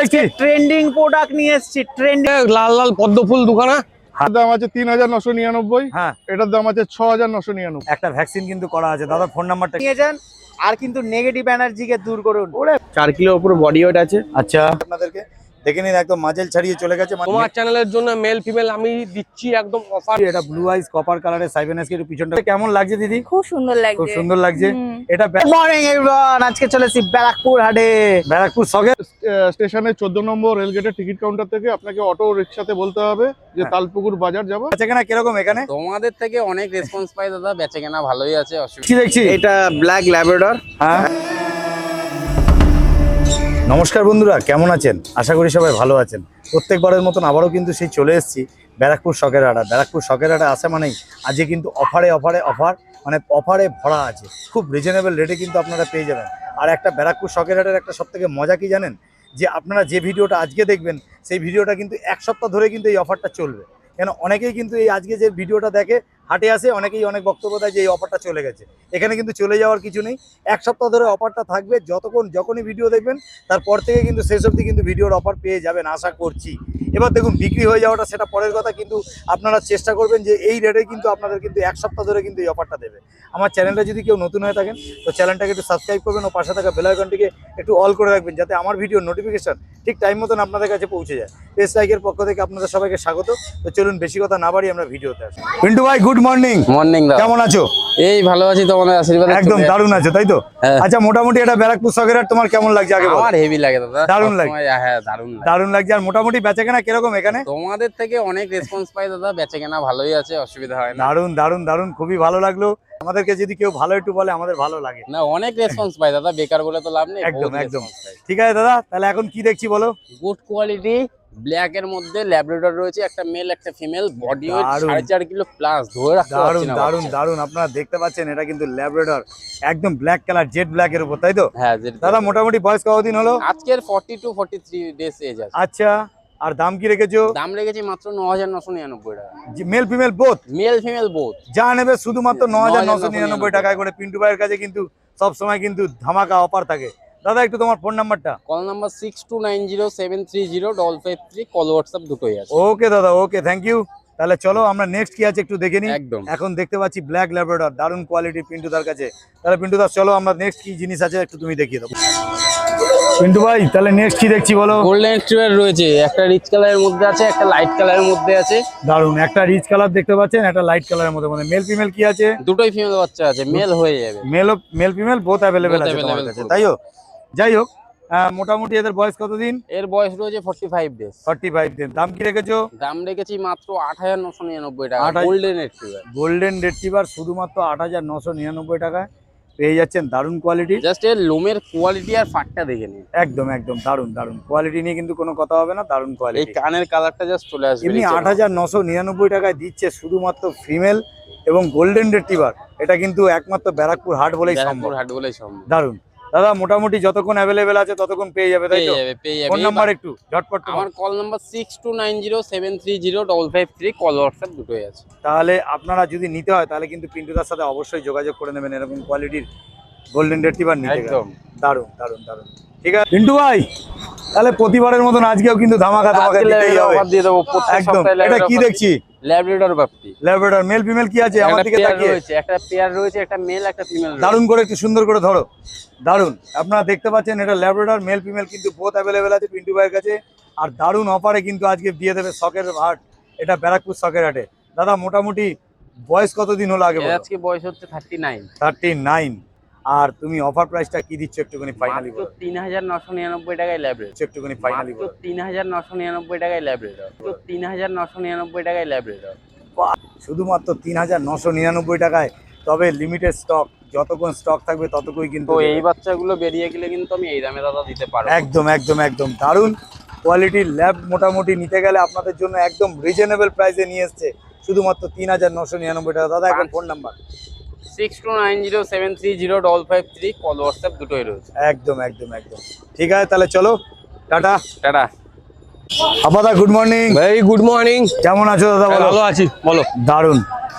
দেখছি trending product নিয়ে এসেছি। ট্রেন্ডিং লাল লাল পদ্ম ফুল দুখানা। দাম আছে ৩৯৯৯। হ্যাঁ, এটার দাম আছে ৬৯৯৯। একটা ভ্যাকসিন কিন্তু করা আছে। দাদা ফোন নাম্বারটা নিয়ে যান আর কিন্তু নেগেটিভ এনার্জিকে দূর করুন। 4 কিলো উপর বডি ওয়েট আছে। আচ্ছা, আপনাদেরকে দেখে নিন, একদম মাজেল ছাড়িয়ে চলে গেছে। তোমার চ্যানেলের জন্য মেল ফিমেল আমি দিচ্ছি একদম অফার। এটা ব্লু আইস কপার কালারের সাইবেনাসকে একটু পিছনটা কেমন লাগছে দিদি? খুব সুন্দর লাগছে। খুব সুন্দর লাগছে। এটা মর্নিং এভরিওয়ান, আজকে চলেছি ব্যারাকপুর হাটে। ব্যারাকপুর সগে স্টেশনে 14 নম্বর রেলগেটের টিকিট কাউন্টার থেকে আপনাকে অটো রিক্সাতে বলতে হবে যে তালপুকুর বাজার যাবো। আছে কিনা কিরকম এখানে? তোমাদের থেকে অনেক রেসপন্স পাই দাদা, বেচে কেনা ভালোই আছে, কি দেখছি? এটা ব্ল্যাক ল্যাব্রাডর। হ্যাঁ, নমস্কার বন্ধুরা, কেমন আছেন? আশা করি সবাই ভালো আছেন। প্রত্যেকবারের মতন আবারও কিন্তু সেই চলে এসেছি ব্যারাকপুর শখের হাট। ব্যারাকপুর শখের হাটে আসা মানেই আজকে কিন্তু অফার মানে অফারে ভরা আছে। খুব রিজনেবল রেটে কিন্তু আপনারা পেয়ে যাবেন। আর একটা ব্যারাকপুর শখের হাটের একটা সবথেকে মজা কি জানেন? যে আপনারা যে ভিডিওটা আজকে দেখবেন সেই ভিডিওটা কিন্তু এক সপ্তাহ ধরে কিন্তু এই অফারটা চলবে। কেন অনেকেই কিন্তু এই আজকে যে ভিডিওটা দেখে হাটে আসে, অনেকেই অনেক বক্তব্য দেয় যে এই অফারটা চলে গেছে। এখানে কিন্তু চলে যাওয়ার কিছু নেই, এক সপ্তাহ ধরে অফারটা থাকবে। যখনই ভিডিও দেখবেন তারপর থেকে কিন্তু শেষ অবধি কিন্তু ভিডিওর অফার পেয়ে যাবেন আশা করছি। এবার দেখুন, বিক্রি হয়ে যাওয়াটা সেটা পরের কথা, কিন্তু আপনারা চেষ্টা করবেন যে এই রেটে কিন্তু আপনাদের কিন্তু এক সপ্তাহ ধরে কিন্তু এই অফারটা দেবে। আমার চ্যানেলটা যদি কেউ নতুন হয়ে থাকেন তো চ্যানেলটাকে একটু সাবস্ক্রাইব করবেন ও পাশে থাকা বেল আইকনটিকে একটু অল করে রাখবেন, যাতে আমার ভিডিওর নোটিফিকেশন ঠিক টাইম মতন আপনাদের কাছে পৌঁছে যায়। পেজ লাইকের পক্ষ থেকে আপনাদের সবাইকে স্বাগত। তো চলুন বেশি কথা না বাড়ি আমরা ভিডিওতে আসি। পিন্টু ভাই, গুড মর্নিং। মর্নিং দাদা, কেমন আছো? এই ভালো আছি, তোমাদের আশীর্বাদে একদম দারুণ আছো, তাই তো? হ্যাঁ। আচ্ছা, মোটামুটি এটা ব্যারাকপুর শখের হাট তোমার কেমন লাগছে আগে বলো? আমার হেভি লাগে দাদা, দারুণ লাগে। হ্যাঁ দারুণ লাগে, দারুণ লাগছে। আর মোটামুটি বেচাকেনা কিরকম এখানে? তোমাদের থেকে অনেক রেসপন্স পাই দাদা, বেচে কেনা ভালোই আছে, অসুবিধা হয় না। দারুণ দারুণ দারুণ, খুবই ভালো লাগলো। আমাদেরকে যদি কেউ ভালো একটু বলে আমাদের ভালো লাগে। না, অনেক রেসপন্স পাই দাদা, বেকার বলে তো লাভ নেই। একদম একদম। ঠিক আছে দাদা, তাহলে এখন কি দেখছি বলো? গুড কোয়ালিটি ব্ল্যাক এর মধ্যে ল্যাব্রাডর রয়েছে, একটা মেল একটা female, body weight 4.5 kilo plus, ধরে রাখতে পারছি দারুণ না। দারুণ দারুণ, আপনারা দেখতে পাচ্ছেন এটা কিন্তু ল্যাব্রাডর, একদম ব্ল্যাক কালার, জেড ব্ল্যাক এর উপর, তাই তো? হ্যাঁ দাদা মোটামুটি বয়স কতদিন হলো? আজকের 40 to 43 ডেজ এজ আছে। আচ্ছা, আর দাম কি রেখেছো? দাম রেখেছি মাত্র 9,999 টাকা। Male female both? Male female both. যা নেবে শুধুমাত্র 9,999 টাকায় করে। পিন্টু ভাইয়ের কাছে কিন্তু সব সময় কিন্তু ধামাকা অফার থাকে। দাদা একটু তোমার ফোন নাম্বারটা? কল নাম্বার 6290730553, কল হোয়াটসঅ্যাপ দুটোই আছে। ওকে দাদা, ওকে, থ্যাংক ইউ। তাহলে চলো আমরা নেক্সট কি আছে একটু দেখে নিই। একদম। এখন দেখতে পাচ্ছি ব্ল্যাক ল্যাব্রাডর, দারুণ কোয়ালিটি পিন্টু দার কাছে। তাহলে পিন্টু দা চলো আমরা নেক্সট কি জিনিস আছে একটু তুমি দেখিয়ে দাও। পিন্টু ভাই, তাহলে নেক্সট কি দেখছি বলো? গোল্ডেন রিট্রিভার রয়েছে, একটা রিচ কালারের মধ্যে আছে, একটা লাইট কালারের মধ্যে আছে। দারুণ, একটা রিচ কালার দেখতে পাচ্ছেন, একটা লাইট কালারের মধ্যে। মানে মেল ফিমেল কি আছে? দুটোই ফিমেল বাচ্চা আছে, মেল হয়ে যাবে। মেল ফিমেল বোথ অ্যাভেলেবেল আছে তোমার available কাছে, both। তাই হোক। যাই হোক, মোটামুটি এদের বয়স কতদিন? এর বয়স রয়েছে 45 ডেজ। 45 দিন। দাম কি রেখেছো? দাম রেখেছি মাত্র 8,999 টাকা। 8,000 গোল্ডেন রিট্রিভার। গোল্ডেন রেট্রিভার শুধুমাত্র 8,999 টাকায় পেয়ে যাচ্ছেন, দারুণ কোয়ালিটি। জাস্ট এর লোমের কোয়ালিটি আর ফাটটা দেখে নিন। একদম একদম দারুণ দারুণ কোয়ালিটি নিয়ে কিন্তু কোনো কথা হবে না, দারুণ এই কোয়ালিটি। কানের কালারটা জাস্ট চলে আসবে। এমনি 8,999 টাকায় দিচ্ছে শুধুমাত্র ফিমেল এবং গোল্ডেন রেট্রিভার। এটা কিন্তু একমাত্র ব্যারাকপুর হাট বলেই সম্ভব। হাট বলেই সম্ভব। দারুণ দাদা, মোটামুটি যতক্ষণ অ্যাভেলেবেল আছে ততক্ষণ পেয়ে যাবে, তাই তো? পেয়ে যাবে। ফোন নাম্বার একটু ঝটপট আমার কল নাম্বার 6290730553, কল হোয়াটসঅ্যাপ দুটোই আছে। তাহলে আপনারা যদি নিতে হয় তাহলে কিন্তু পিন্টুদার সাথে অবশ্যই যোগাযোগ করে নেবেন এরকম কোয়ালিটির গোল্ডেন রেট্রিভার নিতে গেলে। একদম দারুণ দারুণ দারুণ। ঠিক আছে পিন্টু ভাই, তাহলে প্রতিবারের মতন আজকেও কিন্তু ধামাকা তোমাকে দিতেই হবে। অফার দিয়ে দেবো প্রত্যেক একদম। সপ্তাহে। এটা কি দেখছি? Labrador puppy. Labrador male female কি আছে আমার দিকে তাকিয়ে? একটা পেয়ার রয়েছে, একটা মেল একটা ফিমেল। দারুণ করে একটু সুন্দর করে ধরো। দারুণ, আপনারা দেখতে পাচ্ছেন এটা ল্যাব্রাডর, মেল ফিমেল কিন্তু বোথ অ্যাভেলেবেল আছে পিন্টু ভাইয়ের কাছে। আর দারুণ অফারে কিন্তু আজকে দিয়ে দেবে শখের হাট, এটা ব্যারাকপুর শখের হাটে। দাদা মোটামুটি বয়স কতদিন হলো আগে বলো? আজকে বয়স হচ্ছে 39। 39। আর তুমি অফার প্রাইসটা কি দিচ্ছ একটুখানি ফাইনালি বলো? 3,999 টাকায় ল্যাব্রাডর। একটুখানি ফাইনালি বলো। 3,999 টাকায় ল্যাব্রাডর। 3,999 টাকায় ল্যাব্রাডর। শুধুমাত্র 3,999 টাকায়। তবে লিমিটেড স্টক, যতক্ষণ স্টক থাকবে ততক্ষণ কিন্তু তো এই বাচ্চাগুলো বেরিয়ে গেলে কিন্তু আমি এই দামে দাদা দিতে পারবো। একদম একদম একদম দারুণ কোয়ালিটির ল্যাব। মোটামুটি নিতে গেলে আপনাদের জন্য একদম রিজনেবল প্রাইসে নিয়ে এসছে শুধুমাত্র 3,999 টাকা। দাদা এখন ফোন নাম্বার? 6290730553, কল হোয়াটসঅ্যাপ দুটোই রয়েছে। একদম একদম একদম। ঠিক আছে, তাহলে চলো, টাটা। টাটা। আপাদা good morning. Very good morning. কেমন আছো দাদা? বলো। ভালো আছি, বলো। দারুণ।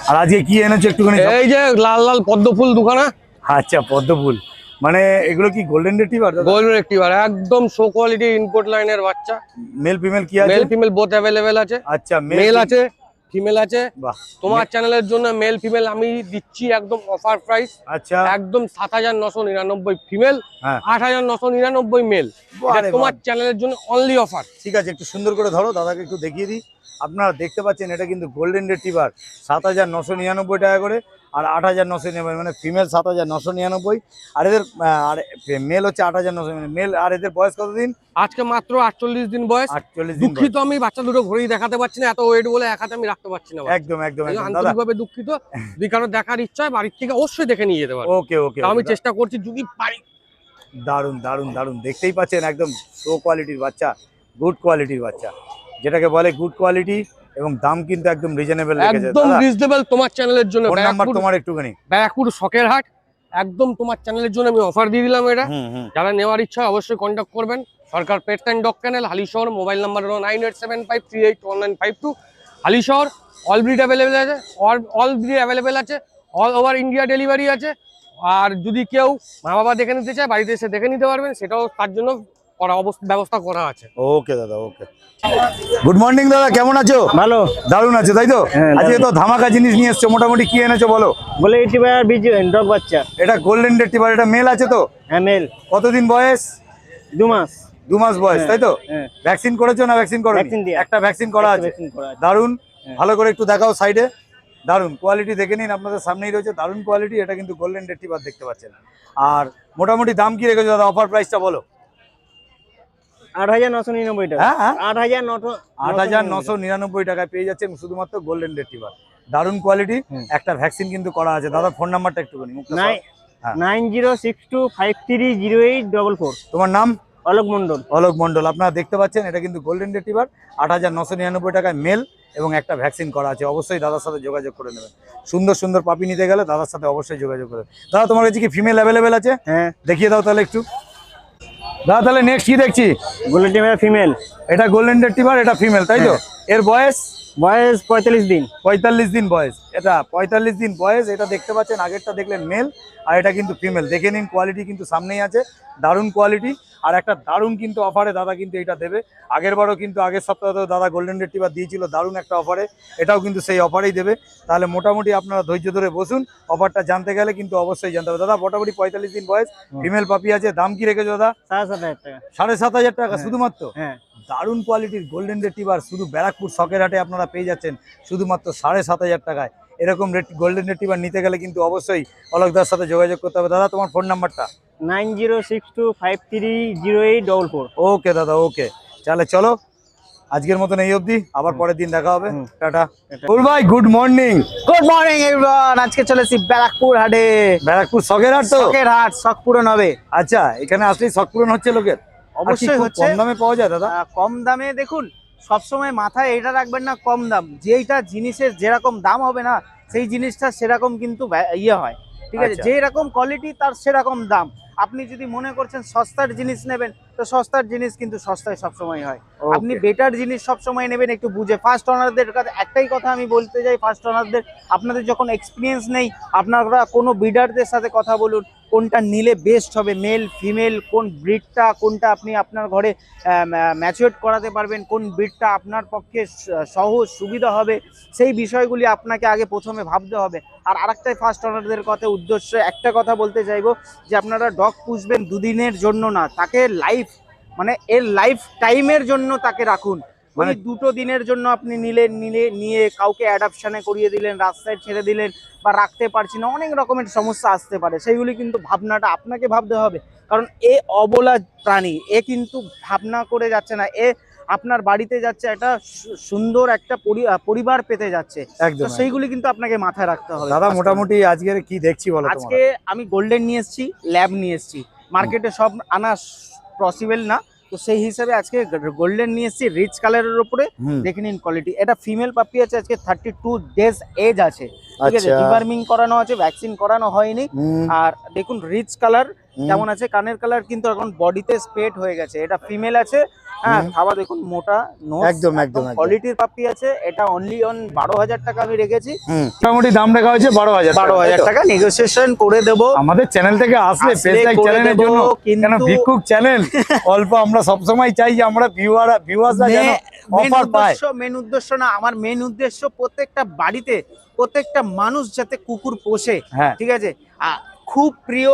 আর আজকে কি এনেছো একটুখানি? এই যে লাল লাল পদ্ম ফুল দুখানা। আচ্ছা, পদ্ম ফুল। মানে এগুলো কি গোল্ডেন রিট্রিভার? গোল্ডেন রিট্রিভার একদম শো কোয়ালিটি ইনপুট লাইনের বাচ্চা। মেল ফিমেল কি আছে? মেল ফিমেল বোথ অ্যাভেলেবেল আছে। আচ্ছা, মেল আছে ফিমেল আছে। বাহ, তোমার চ্যানেলের জন্য মেল ফিমেল আমি দিচ্ছি একদম অফার প্রাইস। আচ্ছা একদম 7,999 ফিমেল, হ্যাঁ 8,999 মেল। বারে তোমার বাহ। চ্যানেলের জন্য অনলি অফার। ঠিক আছে, একটু সুন্দর করে ধরো, দাদাকে একটু দেখিয়ে দিই। আপনারা দেখতে পাচ্ছেন এটা কিন্তু গোল্ডেন রিট্রিভার 7,999 টাকা করে, আর 8,999, মানে ফিমেল 7,999, আর এদের আর মেল হচ্ছে 8,900, মানে মেল। আর এদের বয়স কতদিন? আজকে মাত্র 48 দিন বয়স। 48 দিন। দুঃখিত আমি বাচ্চা দুটো ঘুরেই দেখাতে পারছি না, এত ওয়েট বলে এক হাতে আমি রাখতে পারছি না। একদম একদম এই একদম দাদা। আন্তরিকভাবে দুঃখিত। যদি কারো দেখার ইচ্ছা হয় বাড়ির থেকে অবশ্যই দেখে নিয়ে যেতে পারো। ওকে ওকে, আমি চেষ্টা করছি যদি পারি। দারুন দারুন দারুন, দেখতেই পাচ্ছেন একদম শো কোয়ালিটির বাচ্চা, গুড কোয়ালিটির বাচ্চা, যেটাকে বলে গুড কোয়ালিটি, এবং দাম কিন্তু একদম রিজনেবল রেখেছে একদম দাদা। রিজনেবল তোমার চ্যানেলের জন্য। ফোন নাম্বার তোমার একটুখানি। ব্যারাকপুর শখের হাট, একদম তোমার চ্যানেলের জন্য আমি অফার দিয়ে দিলাম এটা। যারা নেওয়ার ইচ্ছা হয় অবশ্যই কন্ট্যাক্ট করবেন। Sarkar pet and dog kennel, Halisahar. Mobile number হলো 9875381952। হালিশহর। অল ব্রিড অ্যাভেলেবেল আছে, অল ব্রিড অ্যাভেলেবেল আছে, অল ওভার ইন্ডিয়া ডেলিভারি আছে। আর যদি কেউ মা বাবা দেখে নিতে চায় বাড়িতে এসে দেখে নিতে পারবেন, সেটাও তার জন্য ব্যবস্থা করা আছে। ওকে দাদা, ওকে। গুড মর্নিং দাদা, কেমন আছো? ভালো। দারুন আছে তাই তো? হ্যাঁ, আজকে তো ধামাকা জিনিস নিয়ে এসছো, মোটামুটি কি এনেছো বলো? বলে রিট্রিভার ডগ বাচ্চা। এটা গোল্ডেন রিট্রিভার, এটা মেল আছে তো? হ্যাঁ মেল। কতদিন বয়স? 2 মাস। 2 মাস বয়স, তাই তো? হ্যাঁ। ভ্যাকসিন করেছো না ভ্যাকসিন করোনি? ভ্যাকসিন দিয়ে। একটা ভ্যাকসিন করা আছে। ভ্যাকসিন করা আছে। দারুন, হ্যাঁ। ভালো করে একটু দেখাও সাইডে। দারুন কোয়ালিটি দেখে নিন, আপনাদের সামনেই রয়েছে দারুন কোয়ালিটি। এটা কিন্তু গোল্ডেন রিট্রিভার দেখতে পাচ্ছেন। আর মোটামুটি দাম কি রেখেছো দাদা? অফার প্রাইসটা বলো। 8,999 টাকা। হ্যাঁ হ্যাঁ, 8,999 টাকায় পেয়ে যাচ্ছেন শুধুমাত্র গোল্ডেন রিট্রিভার। দারুন কোয়ালিটি, একটা ভ্যাকসিন কিন্তু করা আছে। দাদা ফোন নাম্বারটা একটুখানি মুখটা সরাও। হ্যাঁ। 9062530844। তোমার নাম? অলোক মন্ডল। অলোক মন্ডল। আপনারা দেখতে পাচ্ছেন এটা কিন্তু গোল্ডেন রিট্রিভার, 8,999 টাকায় মেল, এবং একটা ভ্যাকসিন করা আছে। অবশ্যই দাদার সাথে যোগাযোগ করে নেবেন। সুন্দর সুন্দর পাপি নিতে গেলে দাদার সাথে অবশ্যই যোগাযোগ করে। দাদা তোমার কাছে কি ফিমেল অ্যাভেলেবেল আছে? হ্যাঁ। দেখিয়ে দাও তাহলে একটু। দাদা তাহলে নেক্সট কি দেখছি? Golden retriever female. এটা গোল্ডেন রিট্রিভার, এটা ফিমেল তাই তো? এর বয়স? বয়স 45 দিন। 45 দিন বয়স। এটা 45 দিন বয়স। এটা দেখতে পাচ্ছেন, আগেরটা দেখলেন মেল, আর এটা কিন্তু ফিমেল। দেখে নিন, কোয়ালিটি কিন্তু সামনেই আছে, দারুণ কোয়ালিটি। আর একটা দারুণ কিন্তু অফারে দাদা কিন্তু এটা দেবে। আগেরবারও কিন্তু আগের সপ্তাহে দাদা গোল্ডেন রিট্রিভার দিয়েছিল দারুণ একটা অফারে, এটাও কিন্তু সেই অফারেই দেবে। তাহলে মোটামুটি আপনারা ধৈর্য ধরে বসুন, অফারটা জানতে গেলে কিন্তু অবশ্যই জানতে হবে। দাদা মোটামুটি 45 দিন বয়স, ফিমেল পাপি আছে। দাম কি রেখেছো দাদা? 7,500 টাকা। 7,500 টাকা শুধুমাত্র? হ্যাঁ। দারুণ কোয়ালিটির গোল্ডেন রিট্রিভার শুধু ব্যারাকপুর শখের হাটে আপনারা পেয়ে যাচ্ছেন শুধুমাত্র 7,500 টাকায়। এরকম গোল্ডেন রিট্রিভার নিতে গেলে কিন্তু অবশ্যই অলোকদার সাথে যোগাযোগ করতে হবে। দাদা তোমার ফোন নাম্বারটা? 9062530844। ওকে দাদা, ওকে। তাহলে চলো আজকের মতন এই অবধি, আবার পরের দিন দেখা হবে। টাটা। ভাই good morning. Good morning everyone. আজকে চলেছি ব্যারাকপুর হাটে। ব্যারাকপুর শখের হাট তো? শখের হাট, শখ পূরণ হবে। আচ্ছা, এখানে আসলেই শখ পূরণ হচ্ছে লোকের? অবশ্যই হচ্ছে। কম দামে পাওয়া যায় দাদা? কম দামে দেখুন, সবসময় মাথায় এটা রাখবেন না কম দাম। যেইটা জিনিসের যেরকম দাম হবে না, সেই জিনিসটা সেরকম কিন্তু ইয়ে হয়, ঠিক আছে? আচ্ছা। যেই রকম কোয়ালিটি তার সেরকম দাম। আপনি যদি মনে করছেন সস্তার জিনিস নেবেন, তো সস্তার জিনিস কিন্তু সস্তায় সবসময় হয়। আপনি বেটার জিনিস সবসময় নেবেন একটু বুঝে। ফার্স্ট ওনারদের কাছে একটাই কথা আমি বলতে চাই, ফার্স্ট ওনারদের, আপনাদের যখন এক্সপিরিয়েন্স নেই, আপনারা কোনো ব্রিডারদের সাথে কথা বলুন, কোনটা নিলে বেস্ট হবে, মেল ফিমেল, কোন ব্রিডটা কোনটা আপনি আপনার ঘরে ম্যাচিওর করাতে পারবেন, কোন ব্রিডটা আপনার পক্ষে সহজ সুবিধা হবে, সেই বিষয়গুলি আপনাকে আগে প্রথমে ভাবতে হবে। আর আরেকটাই ফার্স্ট ওনারদের কথা উদ্দেশ্য একটা কথা বলতে চাইবো, যে আপনারা ডগ পুষবেন দুদিনের জন্য না, তাকে লাইফ মানে এর লাইফ টাইমের জন্য তাকে রাখুন। মানে 2 দিনের জন্য আপনি নিয়ে কাউকে অ্যাডাপশনে করিয়ে দিলেন, রাস্তায় ছেড়ে দিলেন, বা রাখতে পারছি না, অনেক রকমের সমস্যা আসতে পারে। সেইগুলি কিন্তু ভাবনাটা আপনাকে ভাবতে হবে, কারণ এ অবলা প্রাণী, এ কিন্তু ভাবনা করে যাচ্ছে না, এ আপনার বাড়িতে যাচ্ছে, একটা সুন্দর একটা পরিবার পেতে যাচ্ছে। একদম। সেইগুলি কিন্তু আপনাকে মাথায় রাখতে হবে। দাদা মোটামুটি আজকের কি দেখছি বলো? আজকে আমি গোল্ডেন নিয়ে এসেছি, ল্যাব নিয়ে এসেছি। মার্কেটে সব আনা পসিবল না, তো সেই হিসাবে আজকে গোল্ডেন নিয়ে এসেছি রিচ কালারের উপরে। দেখে নিন কোয়ালিটি। এটা ফিমেল পাপি আছে, আজকে 32 ডেজ এজ আছে, ঠিক আছে? ডিওয়ার্মিং করানো আছে, ভ্যাকসিন করানো হয়নি। আর দেখুন রিচ কালার কেমন আছে, কানের কালার কিন্তু এখন বডিতে স্প্রেড হয়ে গেছে। এটা ফিমেল আছে, হ্যাঁ খাওয়া দেখুন মোটা নোজ, একদম, একদম। কোয়ালিটির পাপ্পি আছে। এটা অনলি অন 12,000 টাকা আমি রেখেছি। মোটামুটি দাম রাখা হয়েছে 12,000 টাকা নেগোসিয়েশন করে দেবো। আমাদের চ্যানেল থেকে আসলে আসলে ফেসলাইক করে চ্যানেলের দেবো, জন্য কেন কিন্তু ভিক্ষুক চ্যানেল অল্প আমরা সবসময় চাই যে আমরা ভিউয়ার্সরা যেন অফার পায়। মেন উদ্দেশ্য না, আমার মেন উদ্দেশ্য প্রত্যেকটা বাড়িতে প্রত্যেকটা মানুষ যাতে কুকুর পোষে, হ্যাঁ ঠিক আছে। খুব প্রিয়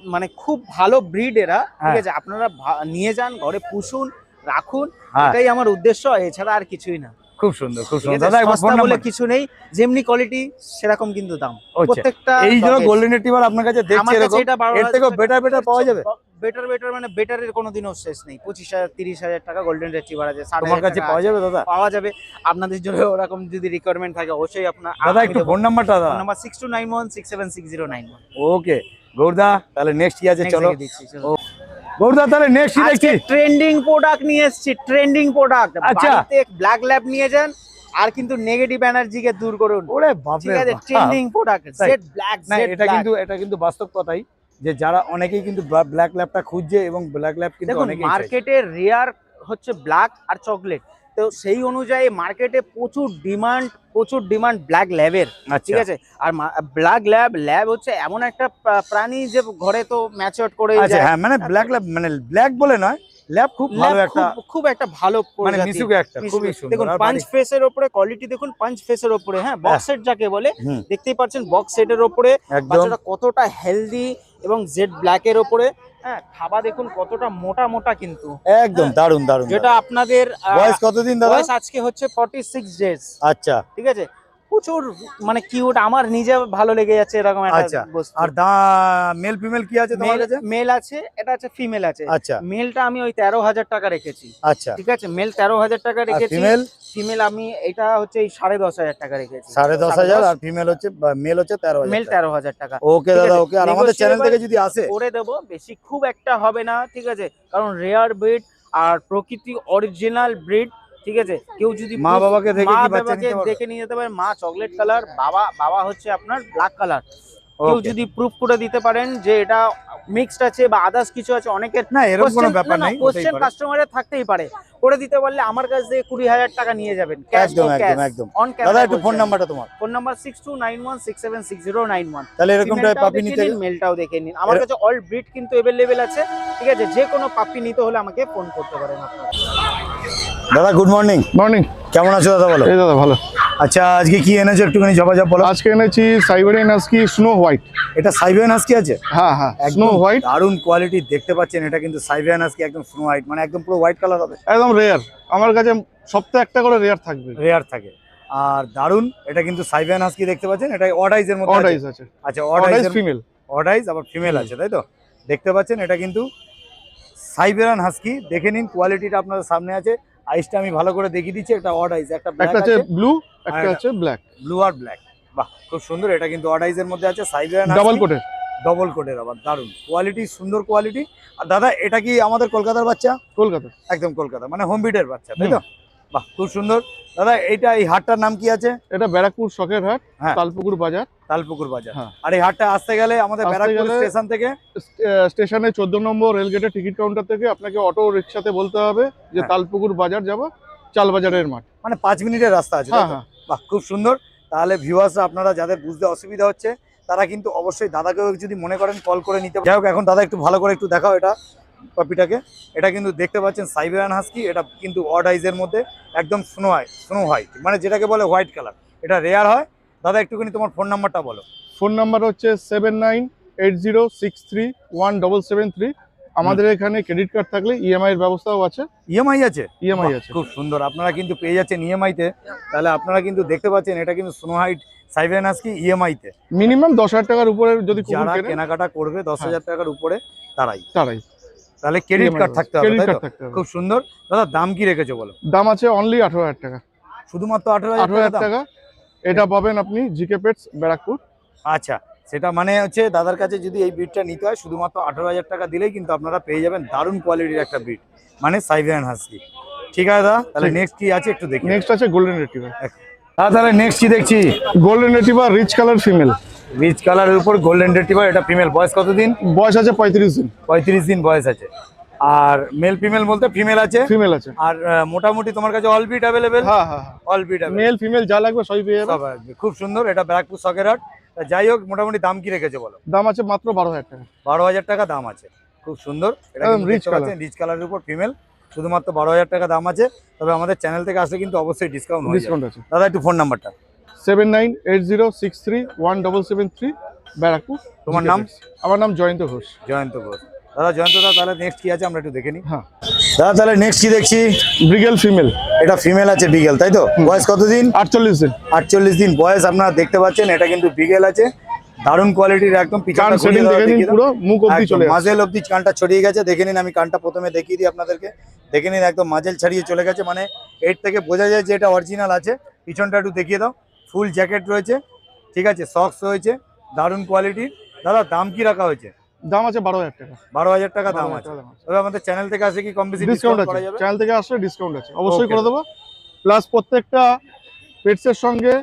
মানে খুব ভালো ব্রিড এরা, ঠিক আছে। আপনারা নিয়ে যান, ঘরে পুষুন, রাখুন, হ্যাঁ। এটাই আমার উদ্দেশ্য, এছাড়া আর কিছুই না। খুব সুন্দর, খুব ঠিক সুন্দর। আছে? দাদা একবার সস্তা ফোন বলে নাম্বার। কিছু নেই, যেমনি কোয়ালিটি সেরকম কিন্তু দাম আচ্ছা, প্রত্যেকটা। এই যে গোল্ডেন রিট্রিভার আপনার কাছে দেখছি আমার কাছে এরকম, এটা 12,000 এর থেকেও বেটার পাওয়া যাবে? বেটার মানে বেটারের কোনোদিনও শেষ নেই। 25,000 30,000 টাকা গোল্ডেন রিট্রিভার আছে, তোমার কাছে পাওয়া যাবে দাদা? পাওয়া যাবে। আপনাদের জন্য ওরকম যদি রিকোয়ারমেন্ট থাকে অবশ্যই আপনার দাদা একটু ফোন নাম্বারটা দাদা। Phone number 6291676091। ওকে গৌরদা, তাহলে নেক্সট কি আছে চলো। গৌরদা তাহলে নেক্সট কি দেখছি? ট্রেন্ডিং প্রোডাক্ট নিয়ে এসেছি, ট্রেন্ডিং প্রোডাক্ট। আচ্ছা। বাড়িতে ব্ল্যাক ল্যাব নিয়ে যান আর কিন্তু নেগেটিভ এনার্জিকে দূর করুন। ওরে বাপ ঠিক রে আছে, বাপ। ট্রেন্ডিং প্রোডাক্ট তাই? জেড ব্ল্যাক, না এটা কিন্তু বাস্তব কথাই যে যারা অনেকেই কিন্তু ব্ল্যাক ল্যাবটা খুঁজছে এবং ব্ল্যাক ল্যাব কিন্তু দেখুন অনেকেই চাইছে। মার্কেটে রেয়ার হচ্ছে ব্ল্যাক আর চকলেট, তো সেই অনুযায়ী মার্কেটে প্রচুর ডিমান্ড ব্ল্যাক ল্যাবের, আচ্ছা। ঠিক আছে। আর ব্ল্যাক ল্যাব হচ্ছে এমন একটা প্রাণী যে ঘরে তো ম্যাচিওর করে আচ্ছা, হ্যাঁ মানে ব্ল্যাক ল্যাব মানে ব্ল্যাক বলে নয়, ল্যাব খুব ভালো একটা খুব একটা ভালো মানে প্রজাতি। মিশুকে একটা খুবই সুন্দর। দেখুন আর পাঁচ বাড়ি- ফেসের উপরে কোয়ালিটি দেখুন, পাঁচ ফেসের উপরে, হ্যাঁ বক্স সেট যাকে বলে, হুম। দেখতেই পাচ্ছেন বক্স সেটের উপরে একদম বাচ্চাটা কতটা হেলদি এবং জেড ব্ল্যাকের উপরে, হ্যাঁ খাবার দেখুন কতটা মোটা মোটা কিন্তু, একদম দারুন দারুন। যেটা আপনাদের বয়স কতদিন দাদা? বয়স আজকে হচ্ছে 46 ডেজ, আচ্ছা। ঠিক আছে। প্রচুর মানে কিউট, আমার নিজে ভালো লেগে যাচ্ছে এরকম আচ্ছা। একটা বস্তু। আর মেল ফিমেল কি আছে তোমার কাছে? মেল আছে, এটা আছে ফিমেল আছে। আচ্ছা মেলটা আমি ওই 13,000 টাকা রেখেছি, আচ্ছা। ঠিক আছে। মেল 13,000 টাকা আর রেখেছি। ফিমেল ফিমেল আমি এটা হচ্ছে এই 10,500 টাকা রেখেছি। 10,500 আর ফিমেল হচ্ছে মেল হচ্ছে 13,000। মেল 13,000 টাকা। ওকে ঠিক দাদা আছে, ওকে। আর আমাদের চ্যানেল থেকে যদি আসে করে দেবো, বেশি খুব একটা হবে না, ঠিক আছে। কারণ রেয়ার ব্রিড আর প্রকৃতি অরিজিনাল ব্রিড, ঠিক আছে। কেউ যদি মা বাবাকে দেখে মা কি বাচ্চা বাবাকে নিতে পারবে? দেখে নিয়ে যেতে পারে। মা চকলেট কালার, বাবা হচ্ছে আপনার ব্ল্যাক কালার। কেউ Okay. যদি প্রুফ করে দিতে পারেন যে এটা মিক্সড আছে বা আদার্স কিছু আছে, অনেকের না এরকম কোনো ব্যাপার নেই, কোশ্চেন কাস্টমারের থাকতেই পারে। করে দিতে পারলে আমার কাছ থেকে 20,000 টাকা নিয়ে যাবেন ক্যাশ একদম টু ক্যাশ। একদম একদম। দাদা একটু ফোন নাম্বারটা তোমার। Phone number 6291676091। তাহলে এরকমটা পাপি নিতে মেলটাও দেখে নিন। আমার কাছে অল ব্রিড কিন্তু अवेलेबल আছে, ঠিক আছে। যে কোনো পাপি নিতে হলে আমাকে ফোন করতে পারেন আপনারা। দাদা গুড মর্নিং। মর্নিং। কেমন আছো দাদা বলো? এই দাদা ভালো। আচ্ছা আজকে কি এনেছো একটুখানি ঝপাঝপ বলো। আজকে এনেছি সাইবেরিয়ান হাস্কি স্নো হোয়াইট। এটা সাইবেরিয়ান হাস্কি আছে? হ্যাঁ হ্যাঁ, স্নো হোয়াইট। দারুন কোয়ালিটি দেখতে পাচ্ছেন, এটা কিন্তু সাইবেরিয়ান হাস্কি একদম স্নো হোয়াইট মানে একদম পুরো হোয়াইট কালার হবে। একদম রেয়ার, আমার কাছে সপ্তাহে একটা করে রেয়ার থাকবে। রেয়ার থাকে আর দারুন। এটা কিন্তু সাইবেরিয়ান হাস্কি দেখতে পাচ্ছেন, এটা অডাইজ এর মধ্যে আছে। অডাইস আছে। আচ্ছা অডাইস অডাইজ ফিমেল। অডাইজ আবার ফিমেল আছে তাই তো? দেখতে পাচ্ছেন এটা কিন্তু সাইবেরিয়ান হাস্কি। দেখে নিন কোয়ালিটিটা আপনাদের সামনে আছে। আইসটা আমি ভালো করে দেখিয়ে দিচ্ছি। একটা অডাইজ, একটা ব্ল্যাক একটা আছে আছে, ব্লু, একটা এটা- আছে ব্ল্যাক। ব্লু আর ব্ল্যাক। বাহ খুব সুন্দর। এটা কিন্তু অডাইজ এর মধ্যে আছে, সাইবেরিয়ান ডাবল কোটের। ডবল কোটের আবার দারুন কোয়ালিটি, সুন্দর কোয়ালিটি। আর দাদা এটা কি আমাদের কলকাতার বাচ্চা? কলকাতা। একদম কলকাতা মানে হোম বিটের বাচ্চা তাই তো? বাহ খুব সুন্দর। দাদা এইটা এই হাটটার নাম কি আছে? এটা ব্যারাকপুর শখের হাট, হ্যাঁ। তালপুকুর বাজার। তালপুকুর বাজার। হ্যাঁ। আর এই হাটটা আসতে গেলে আমাদের আসতে ব্যারাকপুর গেলে- স্টেশন থেকে স্টেশনে 14 নম্বর রেলগেটের টিকিট কাউন্টার থেকে আপনাকে অটো রিক্সাতে বলতে হবে যে হ্যাঁ। তালপুকুর বাজার যাব, চাল বাজারের মাঠ। মানে 5 মিনিটের রাস্তা আছে তাই হ্যাঁ তো? হ্যাঁ। বাহ খুব সুন্দর। তাহলে ভিউয়ার্সরা আপনারা যাদের বুঝতে অসুবিধা হচ্ছে তারা কিন্তু অবশ্যই দাদাকেও যদি মনে করেন কল করে নিতে পারেন। যাই হোক এখন দাদা একটু ভালো করে একটু দেখাও এটা পাপিটাকে। এটা কিন্তু দেখতে পাচ্ছেন সাইবেরিয়ান হাস্কি। এটা কিন্তু অড আইজের মধ্যে একদম স্নো হোয়াইট মানে যেটাকে বলে হোয়াইট কালার। এটা রেয়ার হয়। দাদা একটুখানি তোমার ফোন নাম্বারটা বলো। ফোন নাম্বার হচ্ছে 7980631773। আমাদের এখানে ক্রেডিট কার্ড থাকলে ইএমআই এর ব্যবস্থাও আছে। ইএমআই আছে? ইএমআই বাহ, আছে। খুব সুন্দর। আপনারা কিন্তু পেয়ে যাচ্ছেন ইএমআই তে। তাহলে আপনারা কিন্তু দেখতে পাচ্ছেন এটা কিন্তু snow white Siberian husky EMI তে। মিনিমাম 10,000 টাকার উপরে যদি কুকুর যারা কেনে কেনাকাটা করবে 10,000 টাকার উপরে তারাই। তারাই। তাহলে ক্রেডিট কার্ড থাকতে হবে ক্রেডিট তাই কার্ড তো? থাকতে হবে। খুব সুন্দর। দাদা দাম কি রেখেছো বলো? দাম আছে অনলি 18,000 টাকা। শুধুমাত্র 18,000 18,000 টাকা? টাকা। এটা পাবেন আপনি জিকে পেটস ব্যারাকপুর। আচ্ছা সেটা মানে হচ্ছে দাদার কাছে যদি এই ব্রিডটা নিতে হয় শুধুমাত্র 18,000 টাকা দিলেই কিন্তু আপনারা পেয়ে যাবেন দারুণ কোয়ালিটির একটা ব্রিড মানে সাইবেরিয়ান হাস্কি। ঠিক আছে দাদা, তাহলে নেক্সট কি আছে একটু দেখি। নেক্সট আছে গোল্ডেন রিট্রিভার। তাহলে নেক্সট কি দেখছি? Golden retriever rich colour female. Rich কালারের উপর গোল্ডেন রিট্রিভার। এটা ফিমেল। বয়স কতদিন? বয়স আছে 35 দিন। 35 দিন বয়স আছে। আর মেল ফিমেল বলতে ফিমেল আছে, ফিমেল আছে। আর মোটামুটি তোমার কাছে অল বিট অ্যাভেলেবেল? হ্যাঁ হ্যাঁ, অল বিট মেল ফিমেল যা লাগবে সবই পেয়ে যাবে। সব আসবে। খুব সুন্দর, এটা ব্যারাকপুর শখের হাট। তা যাই হোক, মোটামুটি দাম কি রেখেছো বলো? দাম আছে মাত্র 12,000 টাকা। 12,000 টাকা দাম আছে। খুব সুন্দর, এটা একদম rich color। রিচ কালারের উপর ফিমেল, শুধুমাত্র 12,000 টাকা দাম আছে। তবে আমাদের চ্যানেল থেকে আসলে কিন্তু অবশ্যই ডিসকাউন্ট হয়ে যাবে। ডিসকাউন্ট আছে। দাদা একটু ফোন নাম্বারটা। 7980631773 ব্যারাকপুর। তোমার নাম? আমার নাম জয়ন্ত ঘোষ। জয়ন্ত ঘোষ। দাদা জয়ন্ত দা, তাহলে নেক্সট কি আছে আমরা একটু দেখে নিই। হ্যাঁ দাদা তাহলে নেক্সট কি দেখছি? ব্রিগেল ফিমেল। এটা ফিমেল আছে, বিগেল, তাই তো? বয়স কতদিন? 48 দিন। 48 দিন বয়স। আপনারা দেখতে পাচ্ছেন এটা কিন্তু বিগেল আছে, দারুণ কোয়ালিটির, একদম কান পিছনটা সেটিং দেখে নিন, পুরো মুখ অবধি চলে আসে। মাজেল অবধি কানটা ছড়িয়ে গেছে, দেখে নিন। আমি কানটা প্রথমে দেখিয়ে দিই আপনাদেরকে, দেখে নিন একদম মাজেল ছাড়িয়ে চলে গেছে, মানে এর থেকে বোঝা যায় যে এটা অরিজিনাল আছে। পিছনটা একটু দেখিয়ে দাও, ফুল জ্যাকেট রয়েছে, ঠিক আছে, সক্স রয়েছে, দারুণ কোয়ালিটির। দাদা দাম কি রাখা হয়েছে? দাম আছে 12,000 টাকা। 12,000 টাকা দাম 12,000 আছে। টাকা দাম আছে। তবে আমাদের চ্যানেল থেকে আসে কি কম বেশি ডিসকাউন্ট ডিসকাউন্ট আছে, করা যাবে? চ্যানেল থেকে আসলে ডিসকাউন্ট আছে, অবশ্যই Okay. করে দেবো। প্লাস প্রত্যেকটা পেটসের সঙ্গে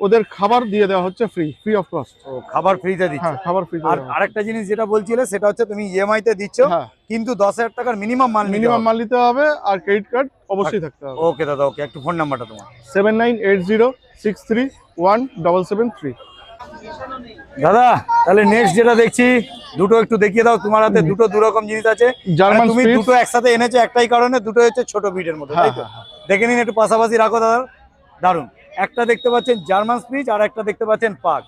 ওদের খাবার দিয়ে দেওয়া হচ্ছে ফ্রি অফ কস্ট। ও, খাবার ফ্রিতে দিচ্ছে। হ্যাঁ, খাবার ফ্রি। আর আরেকটা জিনিস যেটা বলছিলে সেটা হচ্ছে তুমি ইএমআই তে দিচ্ছ, হ্যাঁ, কিন্তু 10,000 টাকার মিনিমাম মাল মিনিমাম মাল নিতে হবে আর ক্রেডিট কার্ড অবশ্যই থাকতে হবে। ওকে দাদা, ওকে। একটু ফোন নাম্বারটা তোমার। 7980631773। দাদা তাহলে নেক্সট যেটা দেখছি, দুটো একটু দেখিয়ে দাও। তোমার হাতে দুটো দুরকম জিনিস আছে, জার্মান মানে তুমি স্পিচ। দুটো একসাথে এনেছো একটাই কারণে, দুটো হচ্ছে ছোট বিটের মধ্যে, হ্যাঁ তাই তো? হ্যাঁ, দেখে নিন, একটু পাশাপাশি রাখো দাদা, দারুন। একটা দেখতে পাচ্ছেন জার্মান স্পিচ, আর একটা দেখতে পাচ্ছেন পাক,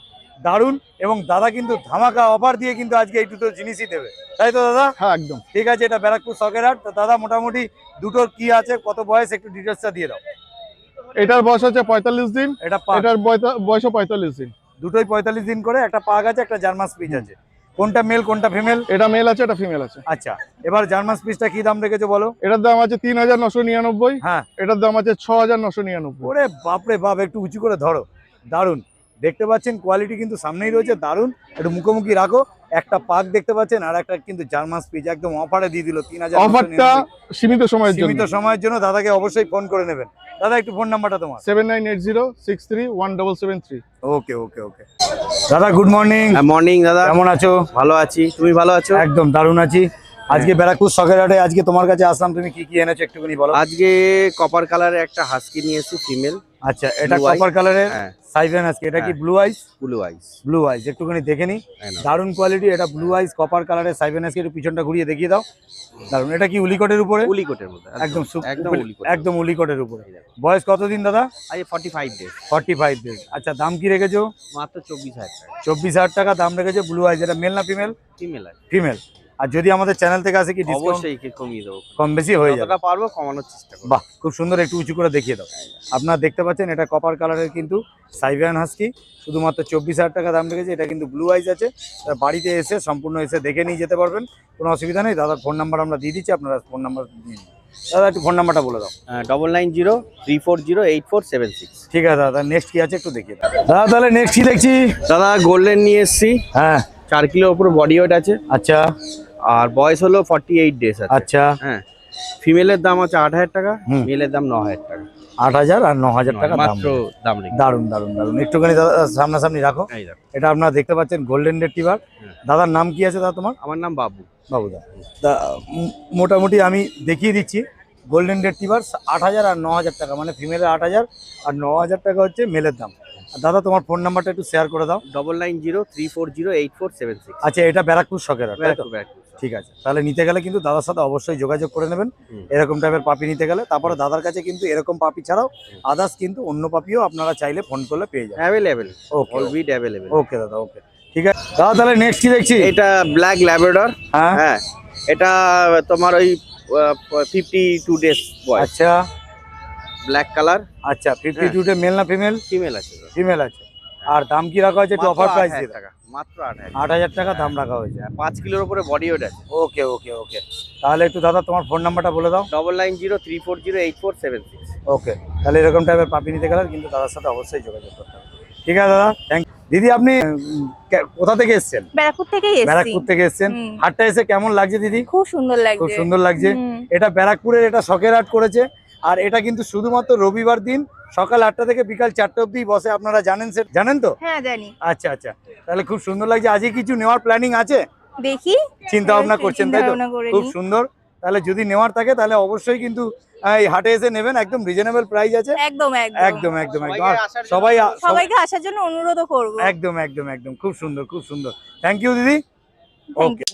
দারুন। এবং দাদা কিন্তু ধামাকা অফার দিয়ে কিন্তু আজকে এই দুটো জিনিসই দেবে, তাই তো দাদা? হ্যাঁ একদম। ঠিক আছে, এটা ব্যারাকপুর শখের হাট। তো দাদা মোটামুটি দুটোর কি আছে, কত বয়স, একটু ডিটেলসটা দিয়ে দাও। এটার বয়স হচ্ছে 45 দিন, এটা পাক, এটার বয়স 45 দিন। দুটোই 45 দিন করে, একটা পাক আছে, একটা জার্মান স্পিচ আছে। কোনটা মেল কোনটা ফিমেল? এটা মেল আছে, এটা ফিমেল আছে। আচ্ছা, এবার জার্মান স্পিচটা কি দাম রেখেছো বলো? এটার দাম আছে 3999। হ্যাঁ। এটার দাম আছে 6999। ওরে বাপরে বাপ, একটু উঁচু করে ধরো, দারুন। দেখতে পাচ্ছেন কোয়ালিটি কিন্তু সামনেই রয়েছে, দারুন। একটু মুখোমুখি রাখো। একটা পাক দেখতে পাচ্ছেন, আর একটা কিন্তু জার্মান স্পিচ, একদম অফারে দিয়ে দিল 3000। অফারটা সীমিত সময়ের জন্য। সীমিত সময়ের জন্য দাদাকে অবশ্যই ফোন করে নেবেন। দাদা একটু ফোন নাম্বারটা তোমার। 7980631773। ওকে ওকে ওকে। দাদা গুড মর্নিং। মর্নিং দাদা, কেমন আছো? ভালো আছি, তুমি ভালো আছো? একদম দারুণ আছি। আজকে ব্যারাকপুর শখের হাটে আজকে তোমার কাছে আসলাম, তুমি কি কি এনেছো একটুখানি বলো। আজকে কপার কালারের একটা হাস্কি নিয়ে এসেছি ফিমেল। আচ্ছা, এটা Blue eyes? কপার কালারের হ্যাঁ, সাইভেন আজকে। এটা কি হ্যাঁ। ব্লু আইস? ব্লু আইস। ব্লু আইস একটুখানি দেখে নি, দারুণ কোয়ালিটি। এটা ব্লু আইস কপার কালারের সাইভেন আজকে, একটু পিছনটা ঘুরিয়ে দেখিয়ে দাও, দারুণ। এটা কি উলিকটের উপরে? উলিকটের মধ্যে একদম একদম উলিকট। একদম উলিকটের উপরে। বয়স কতদিন দাদা? আজ 45 ডেজ, 45 ডেজ। আচ্ছা, দাম কি রেখেছো? মাত্র 24,000 টাকা। 24,000 টাকা দাম রেখেছো। ব্লু আইস, এটা মেল না ফিমেল? ফিমেল আছে, ফিমেল। আর যদি আমাদের চ্যানেল থেকে আসে কি ডিসকাউন্ট অবশ্যই কি কমিয়ে দেবো, কম বেশি হয়ে যাবে? যতটা পারবো কমানোর চেষ্টা করব। বাহ, খুব সুন্দর। একটু উঁচু করে দেখিয়ে দাও। আপনারা দেখতে পাচ্ছেন এটা কপার কালারের কিন্তু সাইবেরিয়ান হাস্কি, শুধুমাত্র 24,000 টাকা দাম রেখেছে। এটা কিন্তু ব্লু আইস আছে। বাড়িতে এসে সম্পূর্ণ এসে দেখে নিয়ে যেতে পারবেন, কোনো অসুবিধা নেই। দাদার ফোন নাম্বার আমরা দিয়ে দিচ্ছি, আপনারা ফোন নাম্বার দিয়ে দিন। দাদা একটু ফোন নাম্বারটা বলে দাও। 9903408476। ঠিক আছে দাদা, নেক্সট কি আছে একটু দেখিয়ে দাও। দাদা তাহলে নেক্সট কি দেখছি? দাদা গোল্ডেন নিয়ে এসেছি, হ্যাঁ। 4 কিলোর উপর বডি ওয়েট আছে, আচ্ছা আর বয়স হলো 48 ডেজ আছে। আচ্ছা, হ্যাঁ, ফিমেলের দাম আছে 8,000 টাকা, হুম। মেলের দাম 9,000 টাকা। 8,000 আর 9,000 টাকা দাম। মাত্র দাম রেখে। দারুন দারুন দারুন। একটুখানি দাদা সামনাসামনি রাখো। এই দেখো, এটা আপনারা দেখতে পাচ্ছেন গোল্ডেন রেট্রিভার। দাদার নাম কি আছে দাদা তোমার? আমার নাম বাবু। বাবুদা। তা মোটামুটি আমি দেখিয়ে দিচ্ছি, গোল্ডেন রেট্রিভার 8,000 আর 9,000 টাকা, মানে ফিমেলের 8,000 আর 9,000 টাকা হচ্ছে মেলের দাম। আর দাদা তোমার ফোন নাম্বারটা একটু শেয়ার করে দাও। 9903408476। আচ্ছা, এটা ব্যারাকপুর শখের হাট, তাই তো? ঠিক আছে, তাহলে নিতে গেলে কিন্তু দাদার সাথে অবশ্যই যোগাযোগ করে নেবেন। এরকম টাইপের পাপি নিতে গেলে, তারপরে দাদার কাছে কিন্তু এরকম পাপি ছাড়াও আদার্স কিন্তু অন্য পাপিও আপনারা চাইলে ফোন করলে পেয়ে যাবেন। Available, okay all breed available. Okay দাদা, ওকে ঠিক আছে দাদা। তাহলে নেক্সট কি দেখছি? এটা ব্ল্যাক ল্যাব্রাডর। হ্যাঁ হ্যাঁ, এটা তোমার ওই 52 ডেজ বয়স, আচ্ছা ব্ল্যাক কালার। আচ্ছা, 52 তে মেল না ফিমেল? ফিমেল আছে, ফিমেল আছে। আর দাম কি রাখা হয়েছে? একটু মাত্র অফার প্রাইস 8,000 দিয়ে টাকা, মাত্র 8,000। 8,000 টাকা দাম রাখা হয়েছে। 5 কিলোর উপরে বডি ওয়েট আছে। ওকে ওকে ওকে। তাহলে একটু দাদা তোমার ফোন নাম্বারটা বলে দাও। 9903408476। ওকে, তাহলে এরকম টাইপের পাপি নিতে গেলে কিন্তু দাদার সাথে অবশ্যই যোগাযোগ করতে হবে। ঠিক আছে দাদা, থ্যাংক ইউ। দিদি আপনি কোথা থেকে এসেছেন? ব্যারাকপুর থেকেই এসেছি। ব্যারাকপুর থেকে এসেছেন। হুম। হাটটা এসে কেমন লাগছে দিদি? খুব সুন্দর লাগছে। খুব সুন্দর লাগছে। হুম। এটা ব্যারাকপুরের, এটা শখের হাট করেছে। আর এটা কিন্তু শুধুমাত্র রবিবার দিন সকাল 8টা থেকে বিকাল 4টে অবধি বসে। আপনারা জানেন তো? হ্যাঁ জানি। আচ্ছা আচ্ছা, তাহলে খুব সুন্দর লাগছে। আজকে কিছু নেওয়ার প্ল্যানিং আছে? দেখি, চিন্তা ভাবনা করছেন, তাই তো? চিন্তাভাবনা করে খুব নিই। সুন্দর। তাহলে যদি নেওয়ার থাকে তাহলে অবশ্যই কিন্তু এই হাটে এসে নেবেন, একদম রিজনেবল প্রাইস আছে। একদম একদম একদম একদম একদম আর সবাই সবাইকে আসার জন্য অনুরোধ করব। একদম একদম একদম খুব সুন্দর খুব সুন্দর। থ্যাংক ইউ দিদি। Thank ওকে।